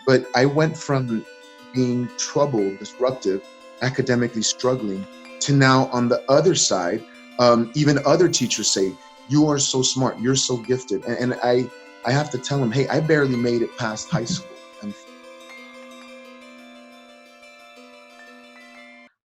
But I went from being troubled, disruptive, academically struggling, to now on the other side, even other teachers say, you are so smart, you're so gifted. And I have to tell them, hey, I barely made it past high school. And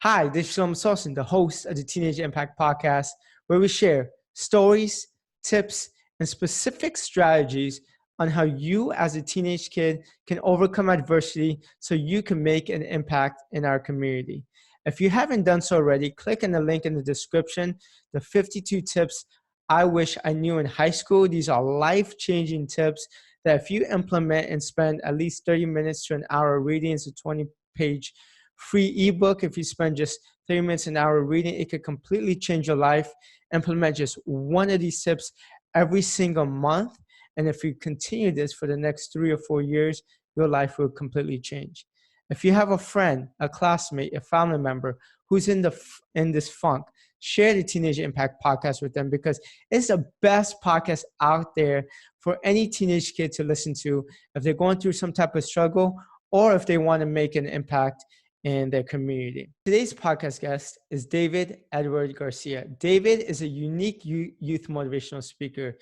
Hi, this is Shelomo Solson, the host of the Teenage Impact Podcast, where we share stories, tips, and specific strategies on how you as a teenage kid can overcome adversity so you can make an impact in our community. If you haven't done so already, click on the link in the description, the 52 tips I wish I knew in high school. These are life-changing tips that if you implement and spend at least 30 minutes to an hour reading, it's a 20-page free ebook. If you spend just 30 minutes an hour reading, it could completely change your life. Implement just one of these tips every single month. And if you continue this for the next 3 or 4 years, your life will completely change. If you have a friend, a classmate, a family member who's in this funk, share the Teenage Impact Podcast with them, because it's the best podcast out there for any teenage kid to listen to if they're going through some type of struggle or if they want to make an impact in their community. Today's podcast guest is David Edward Garcia. David is a unique youth motivational speaker.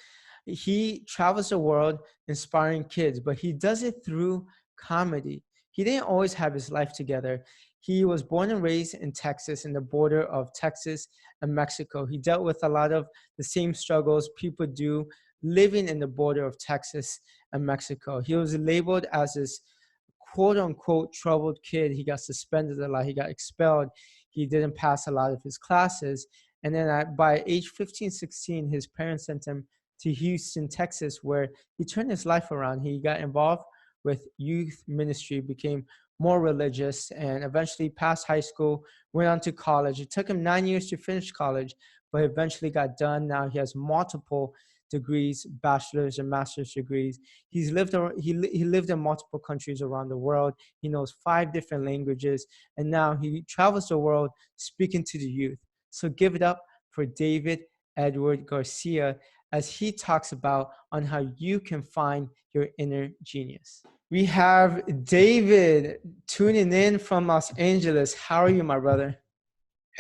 He travels the world inspiring kids, but he does it through comedy. He didn't always have his life together. He was born and raised in Texas, in the border of Texas and Mexico. He dealt with a lot of the same struggles people do living in the border of Texas and Mexico. He was labeled as this quote-unquote troubled kid. He got suspended a lot. He got expelled. He didn't pass a lot of his classes. And then by age 15, 16, his parents sent him to Houston, Texas, where he turned his life around. He got involved with youth ministry, became more religious, and eventually passed high school, went on to college. It took him 9 years to finish college, but eventually got done. Now he has multiple degrees, bachelor's and master's degrees. He lived in multiple countries around the world. He knows 5 different languages, and now he travels the world speaking to the youth. So give it up for David Edward Garcia as he talks about on how you can find your inner genius. We have David tuning in from Los Angeles. How are you, my brother?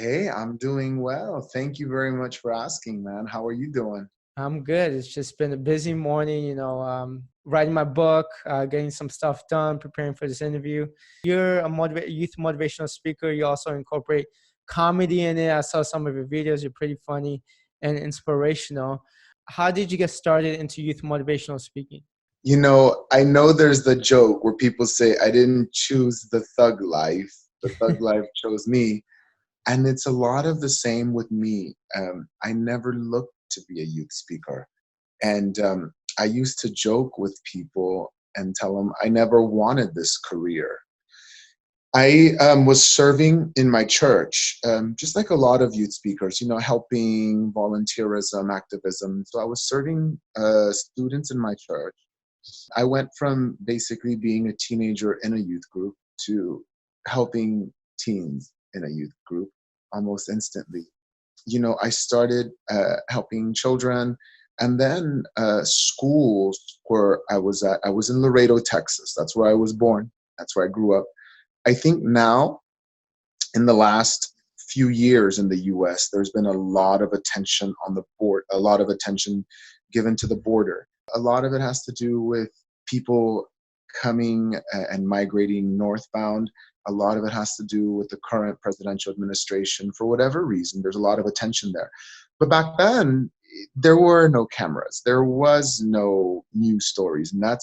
hey, I'm doing well. Thank you very much for asking, man. How are you doing? I'm good. It's just been a busy morning, writing my book, getting some stuff done, preparing for this interview. You're a youth motivational speaker. You also incorporate comedy in it. I saw some of your videos. You're pretty funny and inspirational. How did you get started into youth motivational speaking? You know, I know there's the joke where people say, I didn't choose the thug life. The thug life chose me. And it's a lot of the same with me. I never looked to be a youth speaker. And I used to joke with people and tell them I never wanted this career. I was serving in my church, just like a lot of youth speakers, helping, volunteerism, activism. So I was serving students in my church. I went from basically being a teenager in a youth group to helping teens in a youth group almost instantly. I started helping children, and then schools where I was at. I was in Laredo, Texas. That's where I was born. That's where I grew up. I think now, in the last few years in the U.S., there's been a lot of attention on the board, a lot of attention given to the border. A lot of it has to do with people coming and migrating northbound. A lot of it has to do with the current presidential administration. For whatever reason, there's a lot of attention there. But back then, there were no cameras. There was no news stories. And that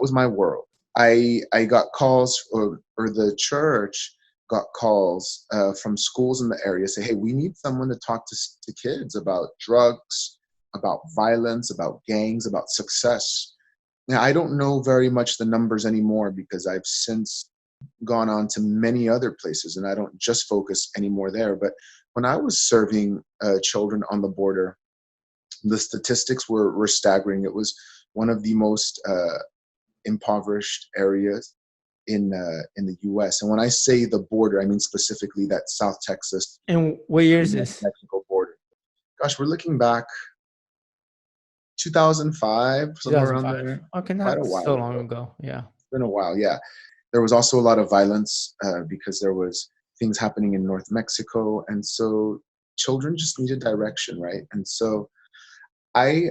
was my world. I got calls, or the church got calls from schools in the area say, hey, we need someone to talk to kids about drugs, about violence, about gangs, about success. Now, I don't know very much the numbers anymore because I've since gone on to many other places and I don't just focus anymore there. But when I was serving children on the border, the statistics were staggering. It was one of the most impoverished areas in the U.S. And when I say the border, I mean specifically that South Texas and what year is this? Mexico border. Gosh, we're looking back 2005, somewhere around there. Okay, not so long ago. Yeah. been a while. Yeah. There was also a lot of violence because there was things happening in North Mexico. And so children just needed direction, right? And so I,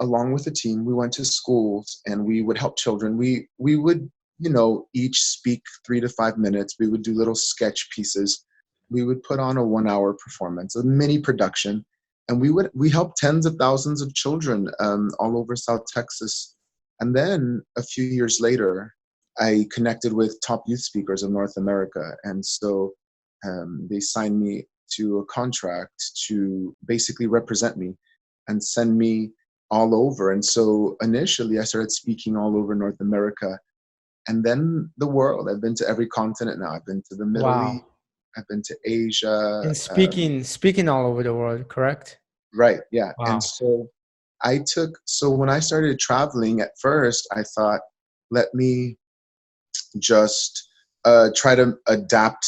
along with the team, we went to schools and we would help children. We would, each speak 3 to 5 minutes. We would do little sketch pieces. We would put on a 1 hour performance, a mini production, and we helped tens of thousands of children all over South Texas. And then a few years later, I connected with top youth speakers of North America, and so they signed me to a contract to basically represent me and send me all over. And so initially I started speaking all over North America and then the world. I've been to every continent now. I've been to the Middle East. Wow. I've been to Asia. And speaking all over the world, correct? Right. Yeah. And Wow. so so when I started traveling at first, I thought, let me just try to adapt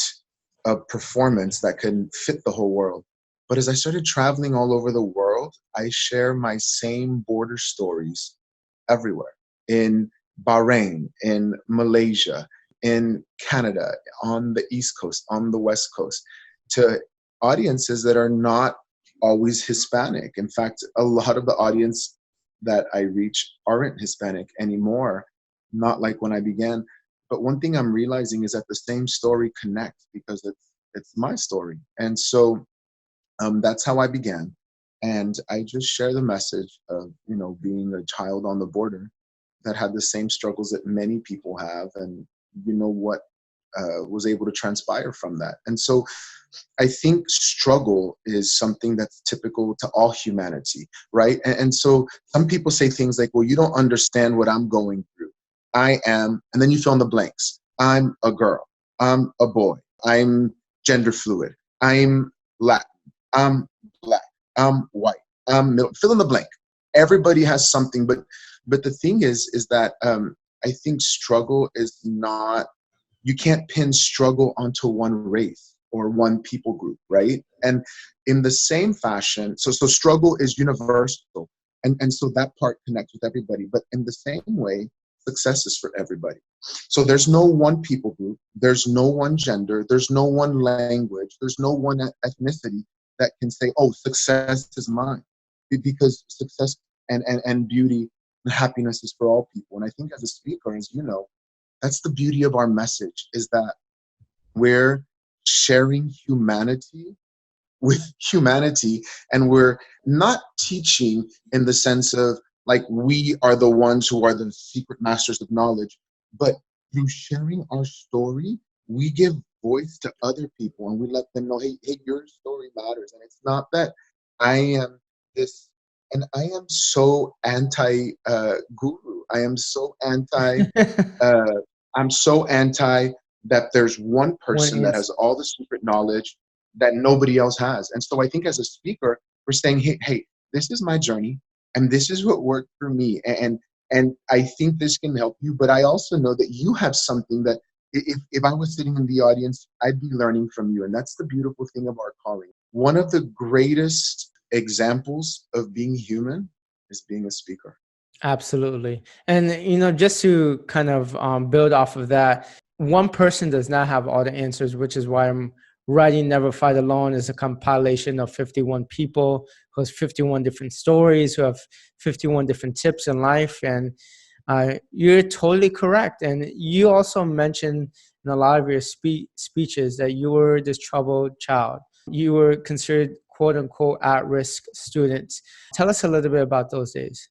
a performance that can fit the whole world. But as I started traveling all over the world, I share my same border stories everywhere, in Bahrain, in Malaysia, in Canada, on the East Coast, on the West Coast, to audiences that are not always Hispanic. In fact, a lot of the audience that I reach aren't Hispanic anymore, not like when I began. But one thing I'm realizing is that the same story connects because it's my story. And so that's how I began. And I just share the message of, being a child on the border that had the same struggles that many people have, and what was able to transpire from that. And so I think struggle is something that's typical to all humanity, right? And so some people say things like, well, you don't understand what I'm going through. I am, and then you fill in the blanks. I'm a girl. I'm a boy. I'm gender fluid. I'm Latin. I'm black. I'm white. I'm middle. Fill in the blank. Everybody has something, but the thing is that I think struggle is not. You can't pin struggle onto one race or one people group, right? And in the same fashion, so struggle is universal, and so that part connects with everybody. But in the same way, success is for everybody. So there's no one people group, there's no one gender, there's no one language, there's no one ethnicity that can say, oh, success is mine. Because success and beauty and happiness is for all people. And I think as a speaker, as you know, that's the beauty of our message, is that we're sharing humanity with humanity, and we're not teaching in the sense of like we are the ones who are the secret masters of knowledge, but through sharing our story, we give voice to other people and we let them know, hey, your story matters. And it's not that I am this, and I am so anti guru. I am so anti uh, I'm so anti that there's one One person that answer. has all the secret knowledge that nobody else has. And so I think as a speaker, we're saying, hey, this is my journey and this is what worked for me. And I think this can help you. But I also know that you have something that if I was sitting in the audience, I'd be learning from you. And that's the beautiful thing of our calling. One of the greatest examples of being human is being a speaker. Absolutely. And, just to kind of build off of that, one person does not have all the answers, which is why I'm writing Never Fight Alone is a compilation of 51 people who have 51 different stories, who have 51 different tips in life. And you're totally correct. And you also mentioned in a lot of your speeches that you were this troubled child. You were considered quote unquote at-risk students. Tell us a little bit about those days.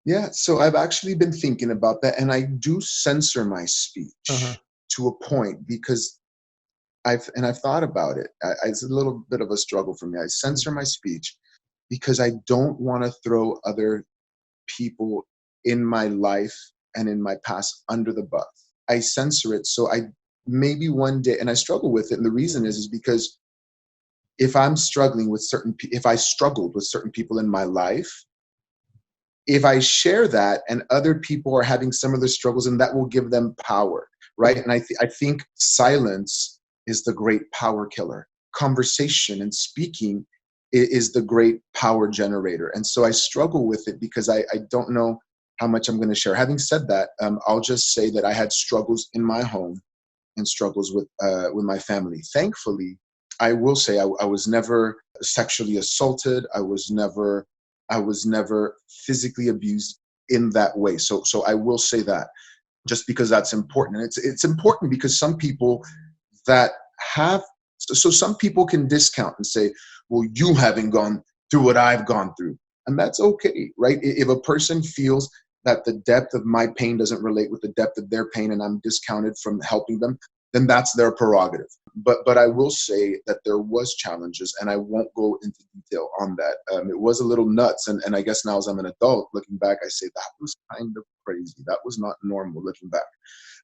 Yeah, so I've actually been thinking about that, and I do censor my Uh-huh. speech to a point because I've thought about it. It's a little bit of a struggle for me. I censor my speech because I don't want to throw other people in my life and in my past under the bus. I censor it so I maybe one day, and I struggle with it, and the reason is because if I'm struggling with if I struggled with certain people in my life, if I share that and other people are having similar struggles, and that will give them power, right? And I think silence is the great power killer. Conversation and speaking is the great power generator. And so I struggle with it because I don't know how much I'm going to share. Having said that, I'll just say that I had struggles in my home and struggles with my family. Thankfully, I will say I was never sexually assaulted. I was never physically abused in that way. So I will say that, just because that's important. And it's important because some people that have so some people can discount and say, well, you haven't gone through what I've gone through. And that's okay, right? If a person feels that the depth of my pain doesn't relate with the depth of their pain and I'm discounted from helping them, then that's their prerogative. But I will say that there was challenges, and I won't go into detail on that. It was a little nuts, and I guess now as I'm an adult, looking back, I say that was kind of crazy. That was not normal looking back.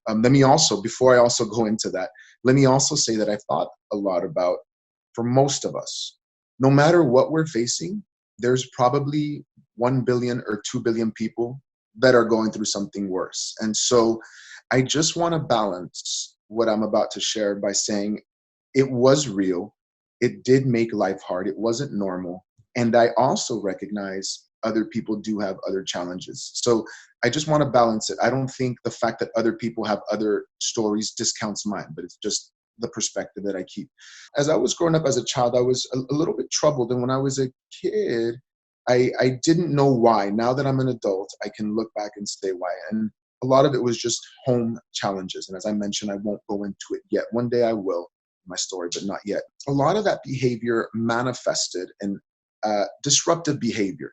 Let me also, before I also go into that, let me also say that I thought a lot about, for most of us, no matter what we're facing, there's probably 1 billion or 2 billion people that are going through something worse. And so I just want to balance what I'm about to share by saying it was real. It did make life hard. It wasn't normal. And I also recognize other people do have other challenges. So I just want to balance it. I don't think the fact that other people have other stories discounts mine, but it's just the perspective that I keep. As I was growing up as a child, I was a little bit troubled. And when I was a kid, I didn't know why. Now that I'm an adult, I can look back and say why. And a lot of it was just home challenges. And as I mentioned, I won't go into it yet. One day I will, my story, but not yet. A lot of that behavior manifested in disruptive behavior,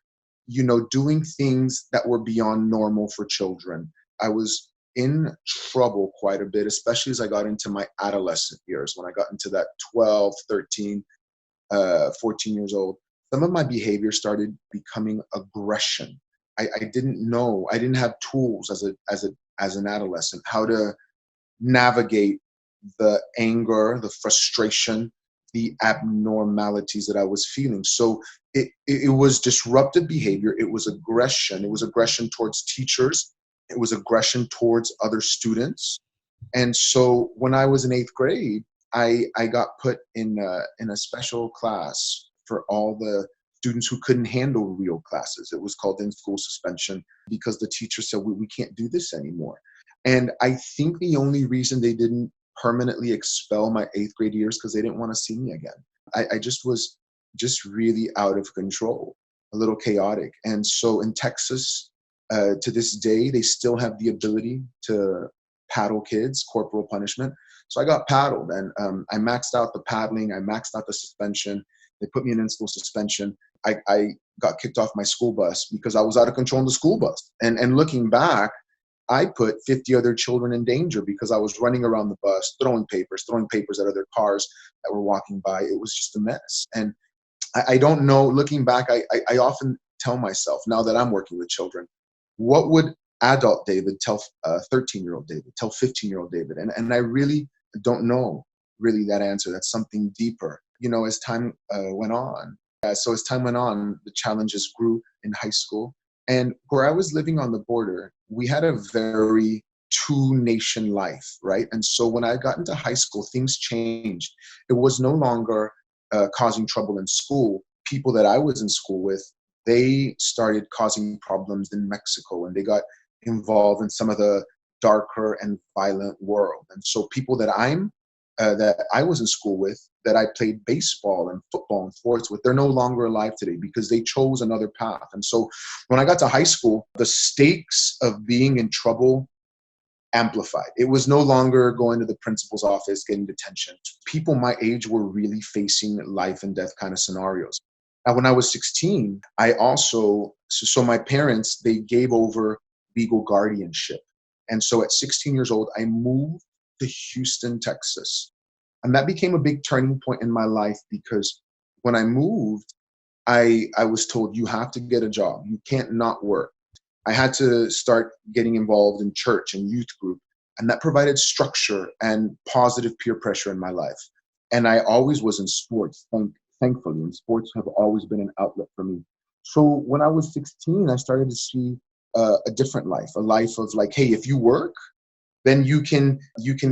doing things that were beyond normal for children. I was in trouble quite a bit, especially as I got into my adolescent years, when I got into that 12, 13, 14 years old. Some of my behavior started becoming aggression. I didn't know, I didn't have tools as an adolescent, how to navigate the anger, the frustration, the abnormalities that I was feeling. So it was disruptive behavior. It was aggression. It was aggression towards teachers. It was aggression towards other students. And so when I was in 8th grade, I got put in a special class for all the students who couldn't handle real classes. It was called in-school suspension because the teacher said, we can't do this anymore. And I think the only reason they didn't permanently expel my 8th grade years because they didn't want to see me again. I just was just really out of control, a little chaotic. And so in Texas, to this day, they still have the ability to paddle kids, corporal punishment. So I got paddled, and I maxed out the paddling. I maxed out the suspension. They put me in in-school suspension. I got kicked off my school bus because I was out of control in the school bus. And looking back, I put 50 other children in danger because I was running around the bus, throwing papers at other cars that were walking by. It was just a mess. And I don't know, looking back, I often tell myself, now that I'm working with children, what would adult David tell 13-year-old David, tell 15-year-old David? And I really don't know really that answer. That's something deeper, as time went on. So as time went on, the challenges grew in high school. And where I was living on the border, we had a very two-nation life, right? And so when I got into high school, things changed. It was no longer causing trouble in school. People that I was in school with, they started causing problems in Mexico, and they got involved in some of the darker and violent world. And so people that I was in school with, that I played baseball and football and sports with, they're no longer alive today because they chose another path. And so when I got to high school, the stakes of being in trouble amplified. It was no longer going to the principal's office, getting detention. People my age were really facing life and death kind of scenarios. Now, when I was 16, so my parents, they gave over legal guardianship. And so at 16 years old, I moved to Houston, Texas. And that became a big turning point in my life because when I moved, I was told, you have to get a job. You can't not work. I had to start getting involved in church and youth group. And that provided structure and positive peer pressure in my life. And I always was in sports, thankfully. And sports have always been an outlet for me. So when I was 16, I started to see a different life, a life of like, hey, if you work, then you can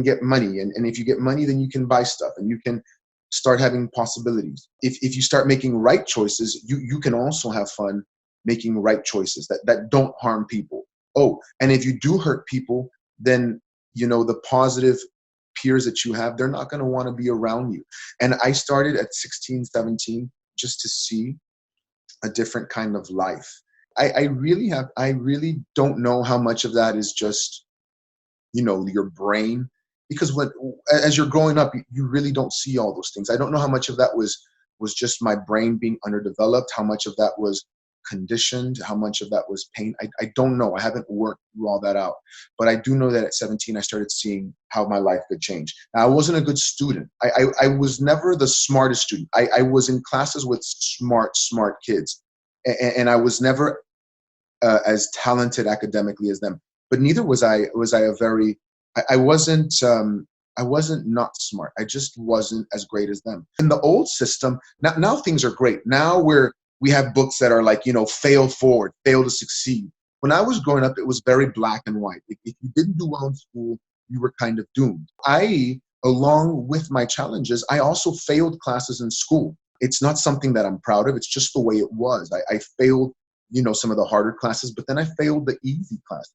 get money. And if you get money, then you can buy stuff and you can start having possibilities. If you start making right choices, you can also have fun making right choices that don't harm people. Oh, and if you do hurt people, then, the positive peers that you have, they're not going to want to be around you. And I started at 16, 17, just to see a different kind of life. I really don't know how much of that is just, your brain, because as you're growing up, you really don't see all those things. I don't know how much of that was just my brain being underdeveloped, how much of that was conditioned, how much of that was pain. I don't know. I haven't worked through all that out. But I do know that at 17, I started seeing how my life could change. Now, I wasn't a good student. I was never the smartest student. I was in classes with smart kids. And I was never as talented academically as them. But neither was I. I wasn't. I wasn't not smart. I just wasn't as great as them. In the old system, now things are great. Now we have books that are like, fail forward, fail to succeed. When I was growing up, it was very black and white. If you didn't do well in school, you were kind of doomed. Along with my challenges, I also failed classes in school. It's not something that I'm proud of. It's just the way it was. I failed, some of the harder classes, but then I failed the easy classes.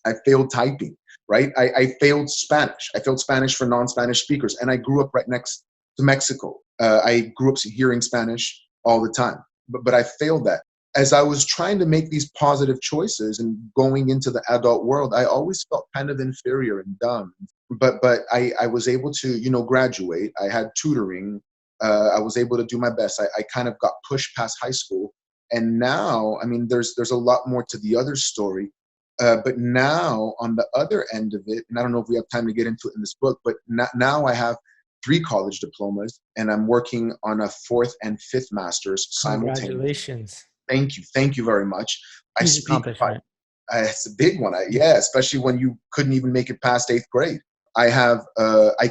I failed typing, right? I failed Spanish. I failed Spanish for non-Spanish speakers. And I grew up right next to Mexico. I grew up hearing Spanish all the time, but I failed that. As I was trying to make these positive choices and going into the adult world, I always felt kind of inferior and dumb. But I was able to, graduate. I had tutoring. I was able to do my best. I kind of got pushed past high school. And now, I mean, there's a lot more to the other story. But now on the other end of it, and I don't know if we have time to get into it in this book, but now I have 3 college diplomas and I'm working on a 4th and 5th master's simultaneously. Congratulations. Thank you. Thank you very much. I Huge speak 5. accomplishment. It's a big one. Yeah, especially when you couldn't even make it past 8th grade. I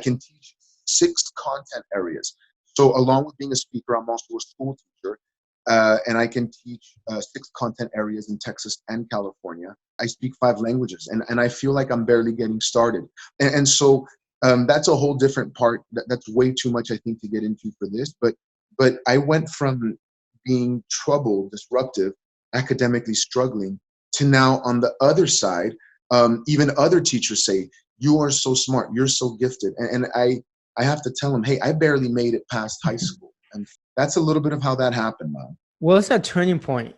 can teach 6 content areas. So along with being a speaker, I'm also a school teacher. And I can teach 6 content areas in Texas and California. I speak 5 languages, and I feel like I'm barely getting started. And so that's a whole different part. That's way too much, I think, to get into for this. But I went from being troubled, disruptive, academically struggling, to now on the other side, even other teachers say, "You are so smart. You're so gifted," and I have to tell them, "Hey, I barely made it past high school." And that's a little bit of how that happened, man. What's that turning point?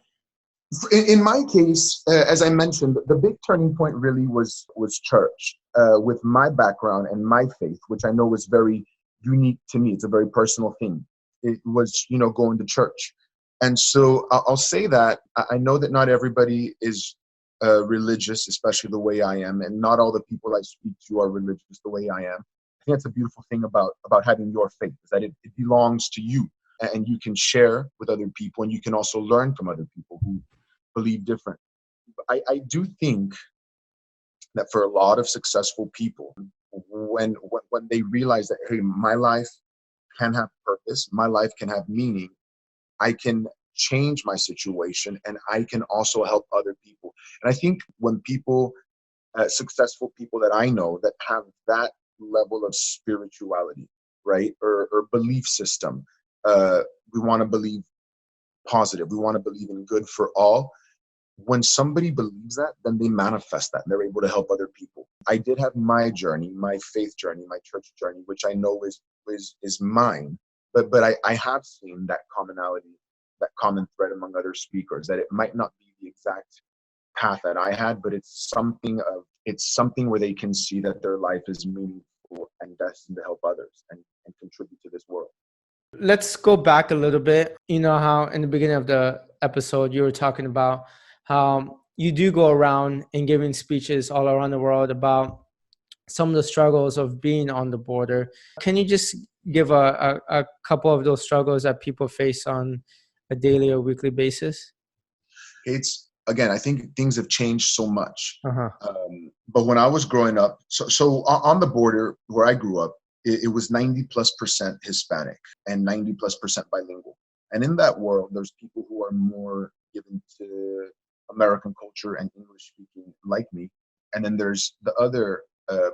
In my case, as I mentioned, the big turning point really was church. With my background and my faith, which I know is very unique to me, it's a very personal thing. It was, going to church. And so I'll say that I know that not everybody is religious, especially the way I am, and not all the people I speak to are religious the way I am. I think that's a beautiful thing about having your faith, is that it belongs to you, and you can share with other people, and you can also learn from other people who believe different. I do think that for a lot of successful people, when they realize that, hey, my life can have purpose, my life can have meaning, I can change my situation, and I can also help other people. And I think when people, successful people that I know that have that level of spirituality, right, or belief system, we want to believe positive. We want to believe in good for all. When somebody believes that, then they manifest that and they're able to help other people. I did have my journey, my faith journey, my church journey, which I know is mine. But I have seen that commonality, that common thread among other speakers, that it might not be the exact path that I had, but it's something where they can see that their life is meaningful and destined to help others and contribute to this world. Let's go back a little bit. You know how in the beginning of the episode you were talking about how you do go around and giving speeches all around the world about some of the struggles of being on the border. Can you just give a couple of those struggles that people face on a daily or weekly basis? It's, again, I think things have changed so much. Uh-huh. But when I was growing up, so on the border where I grew up, it was 90+% Hispanic and 90+% bilingual. And in that world, there's people who are more given to American culture and English speaking, like me. And then there's the other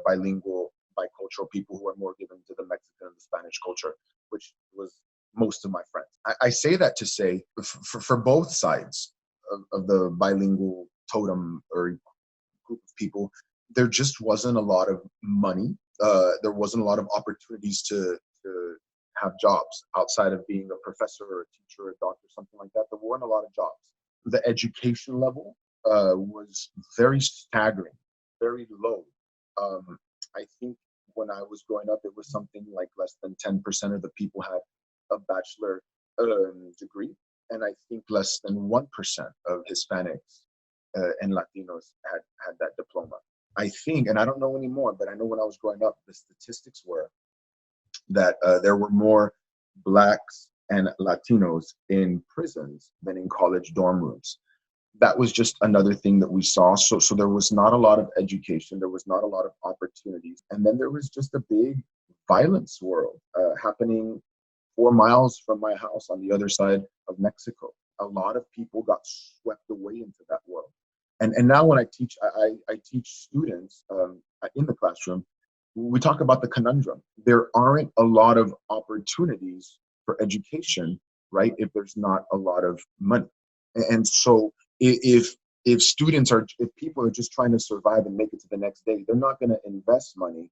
bilingual, bicultural people who are more given to the Mexican and the Spanish culture, which was most of my friends. I say that to say, for both sides of the bilingual totem or group of people, there just wasn't a lot of money. There wasn't a lot of opportunities to have jobs outside of being a professor or a teacher or a doctor, something like that. There weren't a lot of jobs. The education level was very staggering, very low. I think when I was growing up, it was something like less than 10% of the people had a bachelor degree, and I think less than 1% of Hispanics and Latinos had that diploma. I think, and I don't know anymore, but I know when I was growing up, the statistics were that there were more Blacks and Latinos in prisons than in college dorm rooms. That was just another thing that we saw. So there was not a lot of education. There was not a lot of opportunities. And then there was just a big violence world happening 4 miles from my house on the other side of Mexico. A lot of people got swept away into that world. And now when I teach, I teach students in the classroom, we talk about the conundrum. There aren't a lot of opportunities for education, right, if there's not a lot of money. And so if people are just trying to survive and make it to the next day, they're not going to invest money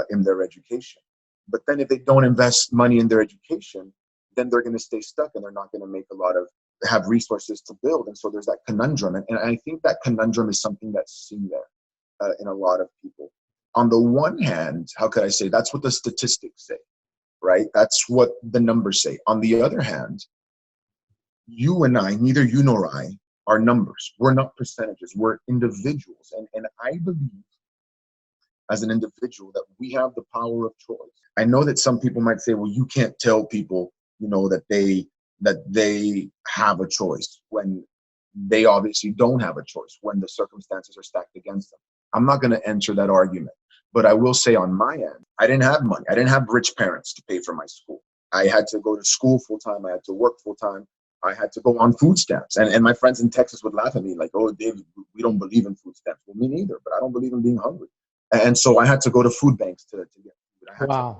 in their education. But then if they don't invest money in their education, then they're going to stay stuck and they're not going to have resources to build. And so there's that conundrum. And I think that conundrum is something that's seen there in a lot of people. On the one hand, how could I say, that's what the statistics say, right? That's what the numbers say. On the other hand, you and I, neither you nor I, are numbers. We're not percentages. We're individuals. And I believe as an individual that we have the power of choice. I know that some people might say, well, you can't tell people, that they have a choice when they obviously don't have a choice, when the circumstances are stacked against them. I'm not going to enter that argument. But I will say on my end, I didn't have money. I didn't have rich parents to pay for my school. I had to go to school full time. I had to work full time. I had to go on food stamps. And my friends in Texas would laugh at me like, oh, David, we don't believe in food stamps. Well, me neither, but I don't believe in being hungry. And so I had to go to food banks to get food. I had to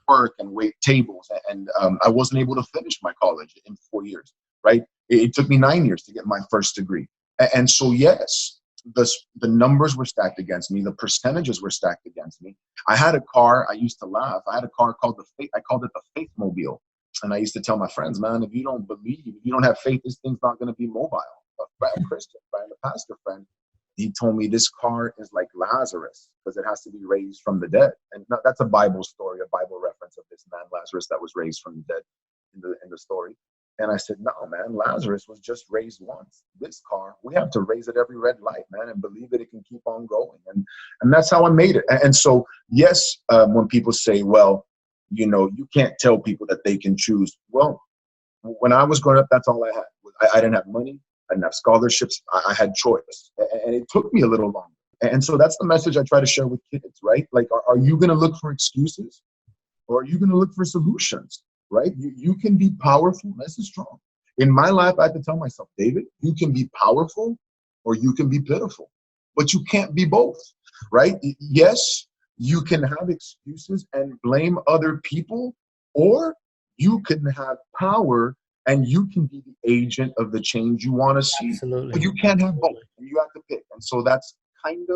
work and wait tables. And I wasn't able to finish my college in 4 years, right? It took me 9 years to get my first degree. And so, yes, the numbers were stacked against me. The percentages were stacked against me. I had a car. I used to laugh. I had a car called I called it the Faith Mobile. And I used to tell my friends, man, if you don't believe, if you don't have faith, this thing's not going to be mobile. A Christian friend, a pastor friend, he told me this car is like Lazarus because it has to be raised from the dead. And that's a Bible story, a Bible reference of this man, Lazarus, that was raised from the dead in the story. And I said, no, man, Lazarus was just raised once. This car, we have to raise it every red light, man, and believe that it can keep on going. And that's how I made it. And so, yes, when people say, well, you can't tell people that they can choose. Well, when I was growing up, that's all I had. I didn't have money. I didn't have scholarships. I had choice. And it took me a little longer. And so that's the message I try to share with kids, right? Like, are you going to look for excuses or are you going to look for solutions, right? You can be powerful. This is strong. In my life, I had to tell myself, David, you can be powerful or you can be pitiful, but you can't be both, right? Yes, you can have excuses and blame other people, or you can have power and you can be the agent of the change you want to see. Absolutely. But you can't have both, and you have to pick. And so that's kind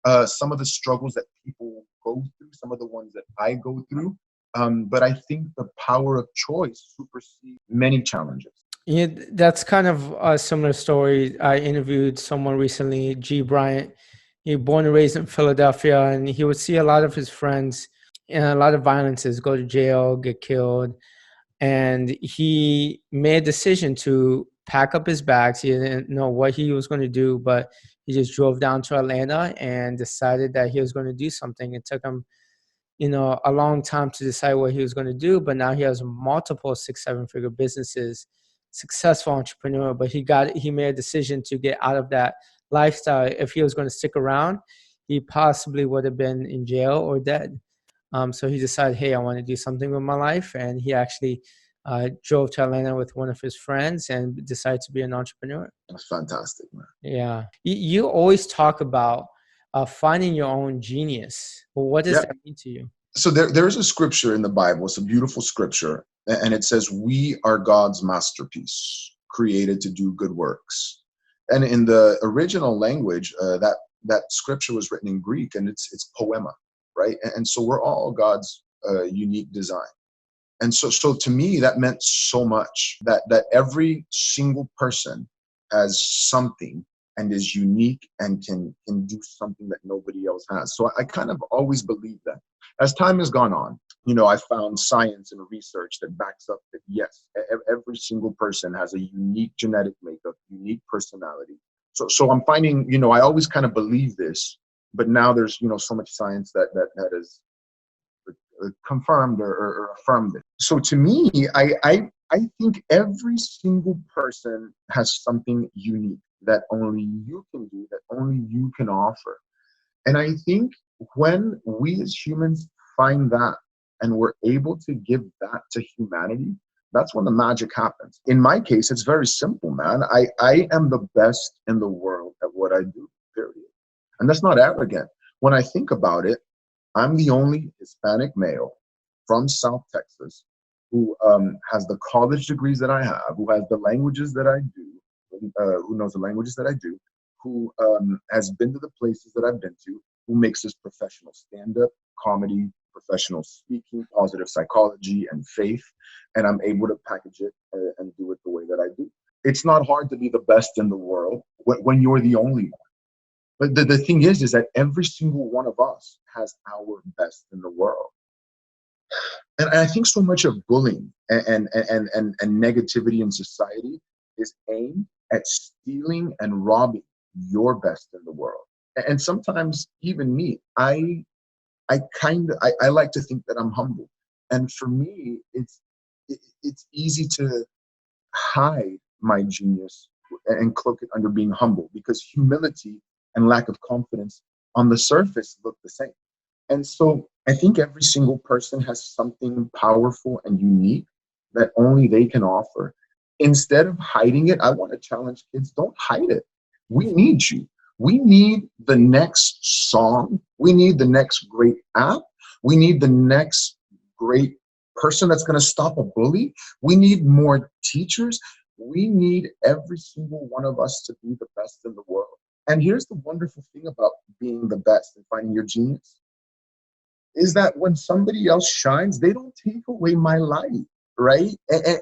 of some of the struggles that people go through, some of the ones that I go through. But I think the power of choice supersedes many challenges. Yeah, that's kind of a similar story. I interviewed someone recently, G. Bryant. He was born and raised in Philadelphia, and he would see a lot of his friends in a lot of violences, go to jail, get killed. And he made a decision to pack up his bags. He didn't know what he was going to do, but he just drove down to Atlanta and decided that he was going to do something. It took him, a long time to decide what he was going to do, but now he has multiple 6-7 figure businesses, successful entrepreneur. But he made a decision to get out of that lifestyle. If he was going to stick around, he possibly would have been in jail or dead. So he decided, hey, I want to do something with my life. And he actually drove to Atlanta with one of his friends and decided to be an entrepreneur. That's fantastic, man. Yeah. You always talk about finding your own genius. Well, what does that mean to you? So there's a scripture in the Bible. It's a beautiful scripture. And it says, we are God's masterpiece, created to do good works. And in the original language, that scripture was written in Greek, and it's poema, right? And so we're all God's unique design. And so to me, that meant so much, that every single person has something and is unique and can do something that nobody else has. So I kind of always believe that. As time has gone on, I found science and research that backs up that yes, every single person has a unique genetic makeup, unique personality. So I'm finding, I always kind of believe this, but now there's, so much science that has confirmed or affirmed it. So to me, I think every single person has something unique that only you can do, that only you can offer. And I think when we as humans find that and we're able to give that to humanity, that's when the magic happens. In my case, it's very simple, man. I am the best in the world at what I do, period. And that's not arrogant. When I think about it, I'm the only Hispanic male from South Texas who has the college degrees that I have, who has the languages that I do, who knows the languages that I do, who has been to the places that I've been to, who makes this professional stand-up, comedy, professional speaking, positive psychology, and faith, and I'm able to package it and do it the way that I do. It's not hard to be the best in the world when you're the only one. But the thing is that every single one of us has our best in the world. And I think so much of bullying and negativity in society is aimed at stealing and robbing your best in the world. And sometimes even me, I like to think that I'm humble. And for me, it's easy to hide my genius and cloak it under being humble, because humility and lack of confidence on the surface look the same. And so I think every single person has something powerful and unique that only they can offer. Instead of hiding it, I want to challenge kids, don't hide it. We need you. We need the next song. We need the next great app. We need the next great person that's going to stop a bully. We need more teachers. We need every single one of us to be the best in the world. And here's the wonderful thing about being the best and finding your genius, is that when somebody else shines, they don't take away my light, right?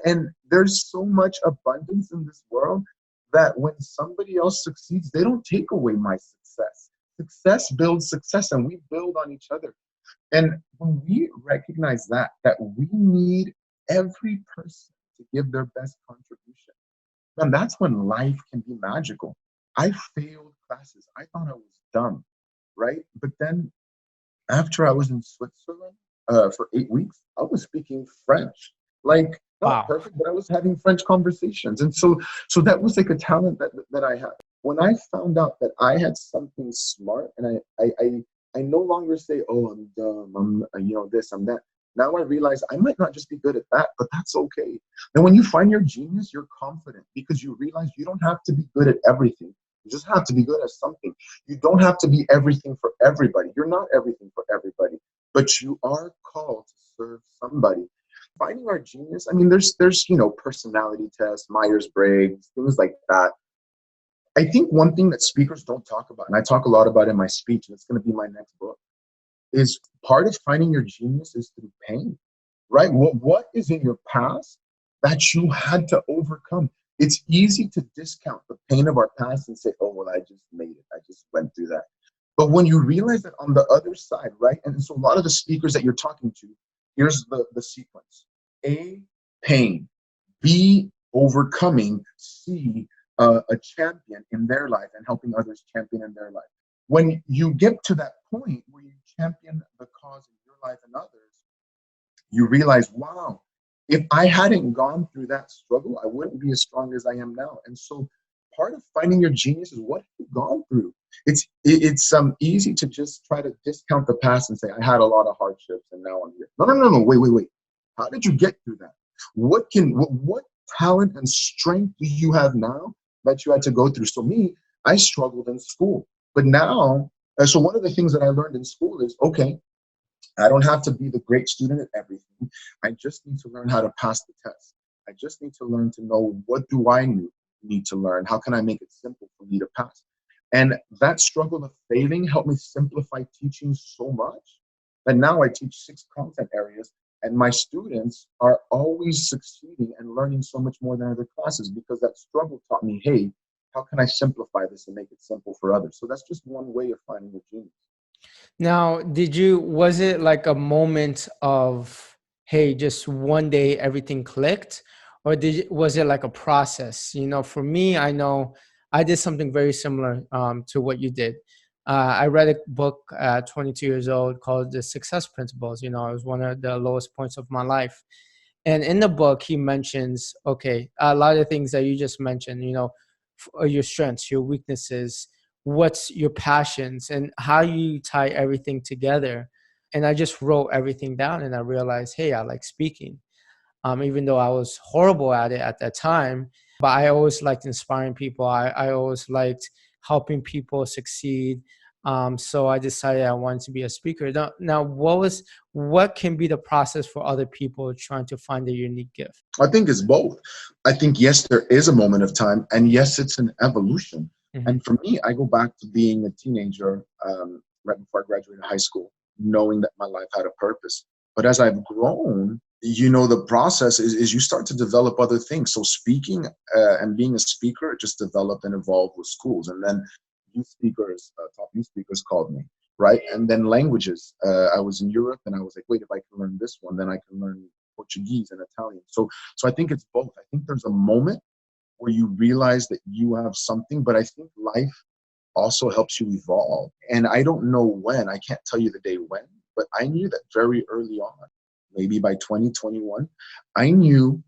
And there's so much abundance in this world that when somebody else succeeds, they don't take away my success. Success builds success, and we build on each other. And when we recognize that we need every person to give their best contribution, then that's when life can be magical. I failed classes. I thought I was dumb, right? But then after I was in Switzerland for 8 weeks, I was speaking French. Like, not Wow. perfect, but I was having French conversations. And so that was like a talent that I had. When I found out that I had something smart, and I no longer say, oh, I'm dumb, I'm this, I'm that. Now I realize I might not just be good at that, but that's okay. And when you find your genius, you're confident because you realize you don't have to be good at everything. You just have to be good at something. You don't have to be everything for everybody. You're not everything for everybody, but you are called to serve somebody. Finding our genius, I mean, there's personality tests, Myers-Briggs, things like that. I think one thing that speakers don't talk about, and I talk a lot about in my speech, and it's going to be my next book, is part of finding your genius is through pain, right? What is in your past that you had to overcome? It's easy to discount the pain of our past and say, oh, well, I just made it. I just went through that. But when you realize that on the other side, right? And so a lot of the speakers that you're talking to, here's the sequence. A, pain. B, overcoming. C, a champion in their life and helping others champion in their life. When you get to that point where you champion the cause in your life and others, you realize, wow, if I hadn't gone through that struggle, I wouldn't be as strong as I am now. And so part of finding your genius is what you've gone through. It's easy to just try to discount the past and say, I had a lot of hardships and now I'm here. No. Wait. How did you get through that? What talent and strength do you have now that you had to go through? So me, I struggled in school, but now, so one of the things that I learned in school is, okay, I don't have to be the great student at everything. I just need to learn how to pass the test. I just need to learn to know, what do I need? need to learn? How can I make it simple for me to pass? And that struggle of failing helped me simplify teaching so much that now I teach 6 content areas, and my students are always succeeding and learning so much more than other classes, because that struggle taught me, hey, how can I simplify this and make it simple for others? So that's just one way of finding your genius. Now, was it like a moment of, hey, just one day everything clicked? Or was it like a process? For me, I know I did something very similar to what you did. I read a book at 22 years old called The Success Principles. It was one of the lowest points of my life. And in the book, he mentions, okay, a lot of things that you just mentioned, your strengths, your weaknesses, what's your passions, and how you tie everything together. And I just wrote everything down, and I realized, hey, I like speaking. Even though I was horrible at it at that time, but I always liked inspiring people. I always liked helping people succeed. So I decided I wanted to be a speaker. Now, what can be the process for other people trying to find their unique gift? I think it's both. I think, yes, there is a moment of time, and yes, it's an evolution. Mhm. And for me, I go back to being a teenager, right before I graduated high school, knowing that my life had a purpose. But as I've grown, the process is you start to develop other things. So speaking and being a speaker, it just developed and evolved with schools. And then top youth speakers called me, right? And then languages. I was in Europe, and I was like, wait, if I can learn this one, then I can learn Portuguese and Italian. So I think it's both. I think there's a moment where you realize that you have something, but I think life also helps you evolve. And I don't know when, I can't tell you the day when, but I knew that very early on, maybe by 2021, I knew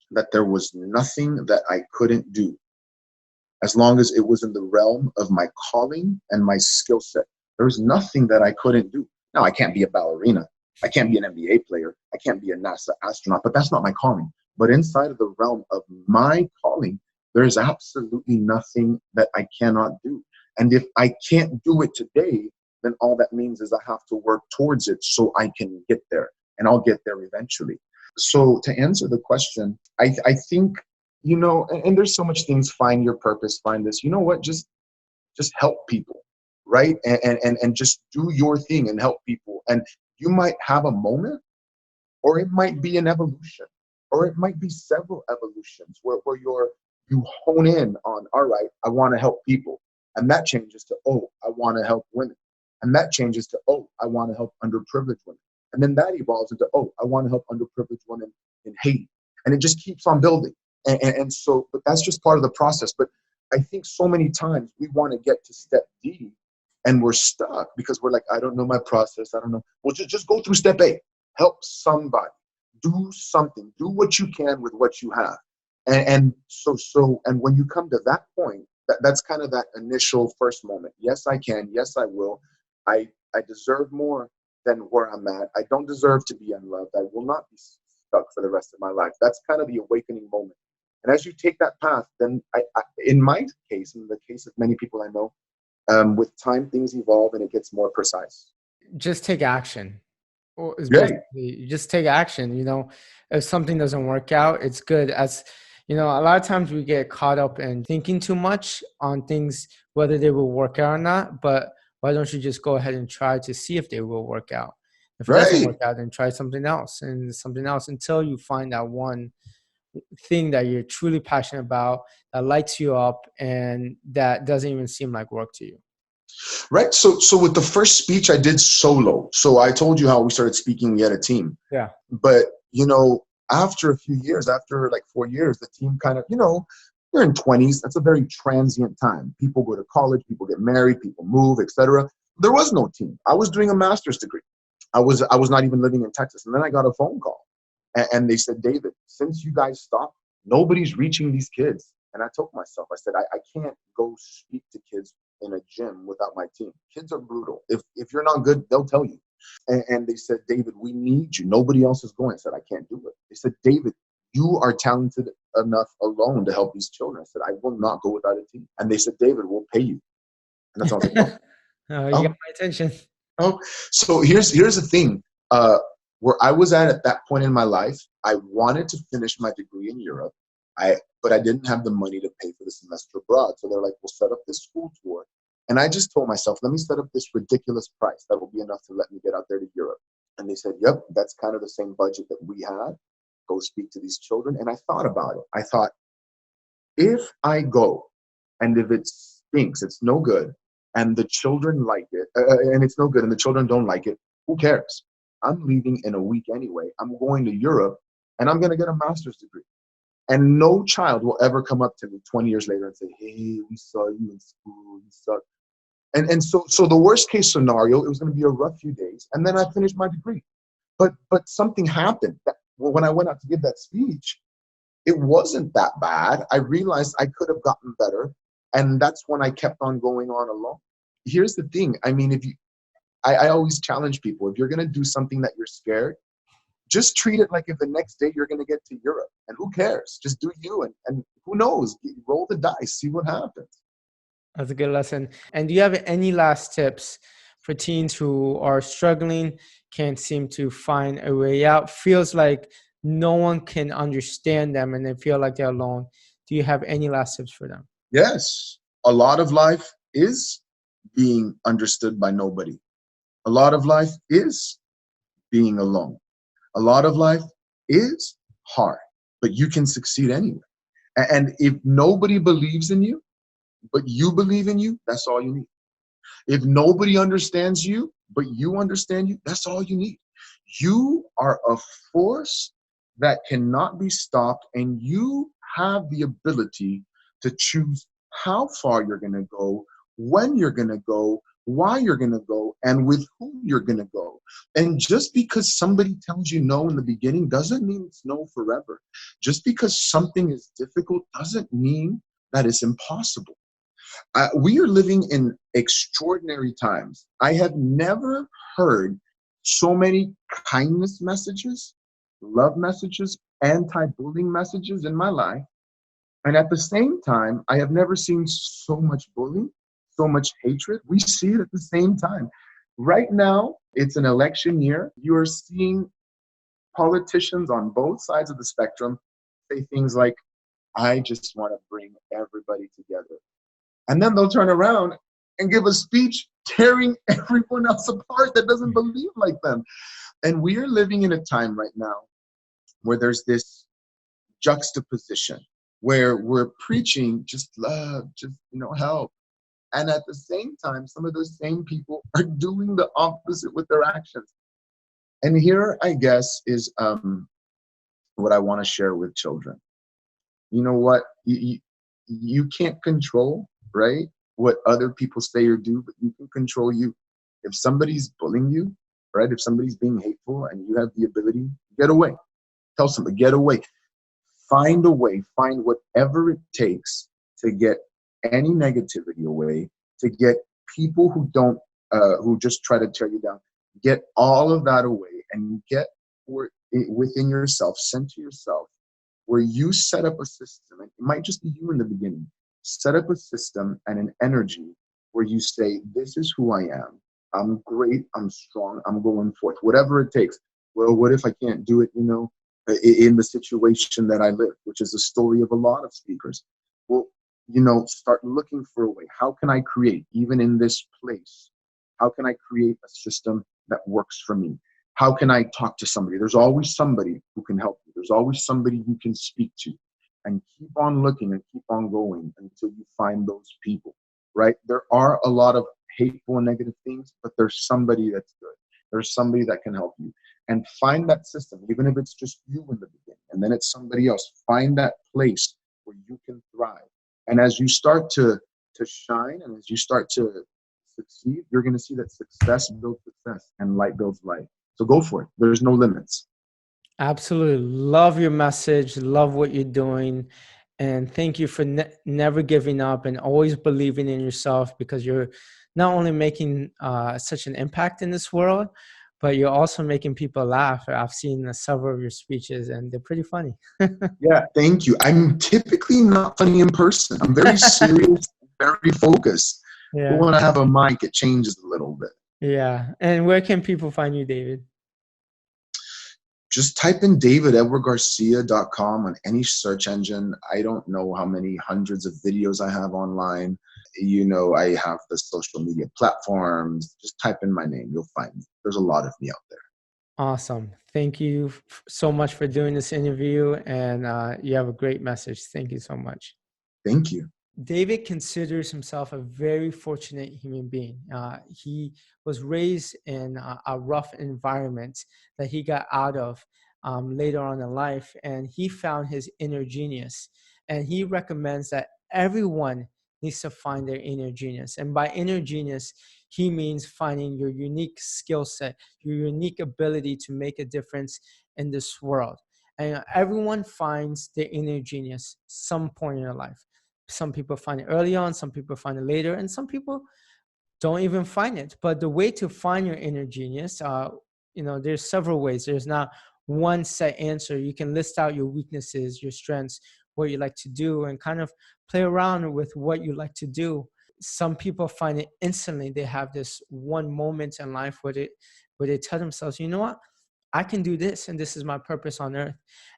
that there was nothing that I couldn't do as long as it was in the realm of my calling and my skill set. There was nothing that I couldn't do. Now, I can't be a ballerina. I can't be an NBA player. I can't be a NASA astronaut, but that's not my calling. But inside of the realm of my calling, there's absolutely nothing that I cannot do. And if I can't do it today, then all that means is I have to work towards it so I can get there, and I'll get there eventually. So to answer the question, I think, and there's so much things, find your purpose, find this, what, just help people, right? And just do your thing and help people. And you might have a moment, or it might be an evolution, or it might be several evolutions where you hone in on, all right, I want to help people. And that changes to, oh, I want to help women. And that changes to, oh, I want to help underprivileged women. And then that evolves into, oh, I want to help underprivileged women in Haiti. And it just keeps on building. And so, but that's just part of the process. But I think so many times we want to get to step D and we're stuck because we're like, I don't know my process. I don't know. Well, just go through step A. Help somebody. Do something. Do what you can with what you have. And when you come to that point, that's kind of that initial first moment. Yes, I can. Yes, I will. I deserve more than where I'm at. I don't deserve to be unloved. I will not be stuck for the rest of my life. That's kind of the awakening moment. And as you take that path, then in my case, in the case of many people I know, with time, things evolve and it gets more precise. Just take action. Or is Right. basically you just take action. If something doesn't work out, it's good. As a lot of times we get caught up in thinking too much on things, whether they will work out or not. But why don't you just go ahead and try to see if they will work out? If it doesn't Right. work out, then try something else and something else until you find that one thing that you're truly passionate about, that lights you up, and that doesn't even seem like work to you. Right. So with the first speech I did solo. So I told you how we started speaking, we had a team. Yeah. But, after a few years, after like 4 years, the team kind of, you're in 20s. That's a very transient time. People go to college, people get married, people move, etc. There was no team. I was doing a master's degree. I was not even living in Texas. And then I got a phone call and they said, David, since you guys stopped, nobody's reaching these kids. And I told myself, I said, I can't go speak to kids in a gym without my team. Kids are brutal. If you're not good, they'll tell you. And they said, David, we need you. Nobody else is going. I said, I can't do it. They said, David, you are talented enough alone to help these children. I said, I will not go without a team. And they said, David, we'll pay you. And that's all I was like, Oh, you got oh, my attention. oh. So here's the thing. Where I was at that point in my life, I wanted to finish my degree in Europe. But I didn't have the money to pay for the semester abroad. So they're like, we'll set up this school tour. And I just told myself, let me set up this ridiculous price that will be enough to let me get out there to Europe. And they said, yep, that's kind of the same budget that we had. Go speak to these children. And I thought about it. I thought, if I go and if it stinks, it's no good, and the children like it, and it's no good, and the children don't like it, who cares? I'm leaving in a week anyway. I'm going to Europe, and I'm going to get a master's degree. And no child will ever come up to me 20 years later and say, hey, we saw you in school, you suck. And so the worst case scenario, it was going to be a rough few days, and then I finished my degree. But something happened. When I went out to give that speech, it wasn't that bad. I realized I could have gotten better. And that's when I kept on going on alone. Here's the thing. I mean, I always challenge people, if you're going to do something that you're scared, just treat it like if the next day you're going to get to Europe. And who cares? Just do you. And who knows? Roll the dice, see what happens. That's a good lesson. And do you have any last tips for teens who are struggling, can't seem to find a way out, feels like no one can understand them and they feel like they're alone? Do you have any last tips for them? Yes. A lot of life is being understood by nobody. A lot of life is being alone. A lot of life is hard, but you can succeed anyway. And if nobody believes in you, but you believe in you, that's all you need. If nobody understands you, but you understand you, that's all you need. You are a force that cannot be stopped, and you have the ability to choose how far you're going to go, when you're going to go, why you're going to go, and with whom you're going to go. And just because somebody tells you no in the beginning doesn't mean it's no forever. Just because something is difficult doesn't mean that it's impossible. We are living in extraordinary times. I have never heard so many kindness messages, love messages, anti-bullying messages in my life. And at the same time, I have never seen so much bullying, so much hatred. We see it at the same time. Right now, it's an election year. You are seeing politicians on both sides of the spectrum say things like, I just want to bring everybody together. And then they'll turn around and give a speech tearing everyone else apart that doesn't believe like them. And we are living in a time right now where there's this juxtaposition where we're preaching just love, just, help. And at the same time, some of those same people are doing the opposite with their actions. And here, I guess, is what I want to share with children. You know what? You can't control, right, what other people say or do, but you can control you. If somebody's bullying you, right, if somebody's being hateful and you have the ability, get away. Tell somebody, get away. Find a way, find whatever it takes to get any negativity away, to get people who just try to tear you down, get all of that away and get within yourself, center yourself, where you set up a system. It might just be you in the beginning. Set up a system and an energy where you say, this is who I am. I'm great. I'm strong. I'm going forth, whatever it takes. Well, what if I can't do it, in the situation that I live, which is the story of a lot of speakers? Well, start looking for a way. How can I create, even in this place? How can I create a system that works for me? How can I talk to somebody? There's always somebody who can help you. There's always somebody you can speak to. And keep on looking and keep on going until you find those people, right? There are a lot of hateful and negative things, but there's somebody that's good. There's somebody that can help you. And find that system, even if it's just you in the beginning, and then it's somebody else. Find that place where you can thrive. And as you start to shine and as you start to succeed, you're going to see that success builds success and light builds light. So go for it. There's no limits. Absolutely. Love your message. Love what you're doing. And thank you for never giving up and always believing in yourself, because you're not only making such an impact in this world, but you're also making people laugh. I've seen several of your speeches and they're pretty funny. Yeah, thank you. I'm typically not funny in person. I'm very serious, very focused. Yeah. But when I have a mic, it changes a little bit. Yeah. And where can people find you, David? Just type in davidedwardgarcia.com on any search engine. I don't know how many hundreds of videos I have online. I have the social media platforms. Just type in my name. You'll find me. There's a lot of me out there. Awesome. Thank you so much for doing this interview, and you have a great message. Thank you so much. Thank you. David considers himself a very fortunate human being. He was raised in a rough environment that he got out of later on in life, and he found his inner genius. And he recommends that everyone needs to find their inner genius. And by inner genius, he means finding your unique skill set, your unique ability to make a difference in this world. And everyone finds their inner genius some point in their life. Some people find it early on, some people find it later, and some people don't even find it. But the way to find your inner genius, there's several ways. There's not one set answer. You can list out your weaknesses, your strengths, what you like to do, and kind of play around with what you like to do. Some people find it instantly. They have this one moment in life where they tell themselves, you know what? I can do this, and this is my purpose on earth.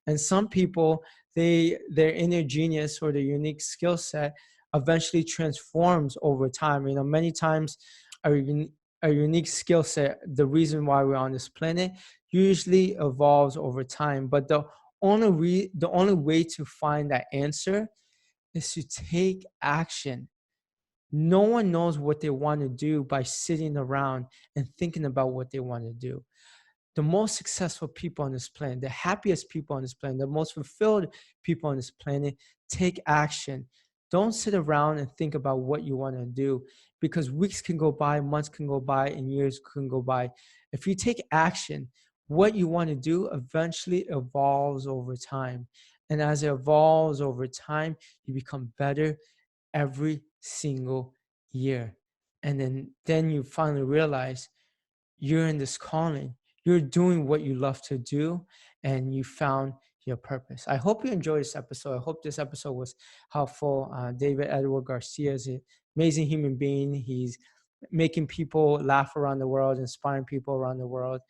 And some people, their inner genius or their unique skill set eventually transforms over time. Many times our unique skill set, the reason why we're on this planet, usually evolves over time. But the only way to find that answer is to take action. No one knows what they want to do by sitting around and thinking about what they want to do. The most successful people on this planet, the happiest people on this planet, the most fulfilled people on this planet take action. Don't sit around and think about what you want to do, because weeks can go by, months can go by, and years can go by. If you take action, what you want to do eventually evolves over time. And as it evolves over time, you become better every single year. And then you finally realize you're in this calling. You're doing what you love to do, and you found your purpose. I hope you enjoyed this episode. I hope this episode was helpful. David Edward Garcia is an amazing human being. He's making people laugh around the world, inspiring people around the world.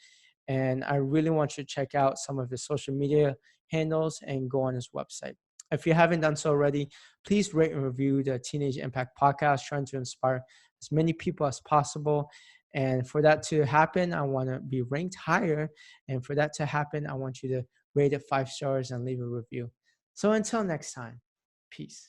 And I really want you to check out some of his social media handles and go on his website. If you haven't done so already, please rate and review the Teenage Impact Podcast, trying to inspire as many people as possible. And for that to happen, I want to be ranked higher. And for that to happen, I want you to rate it 5 stars and leave a review. So until next time, peace.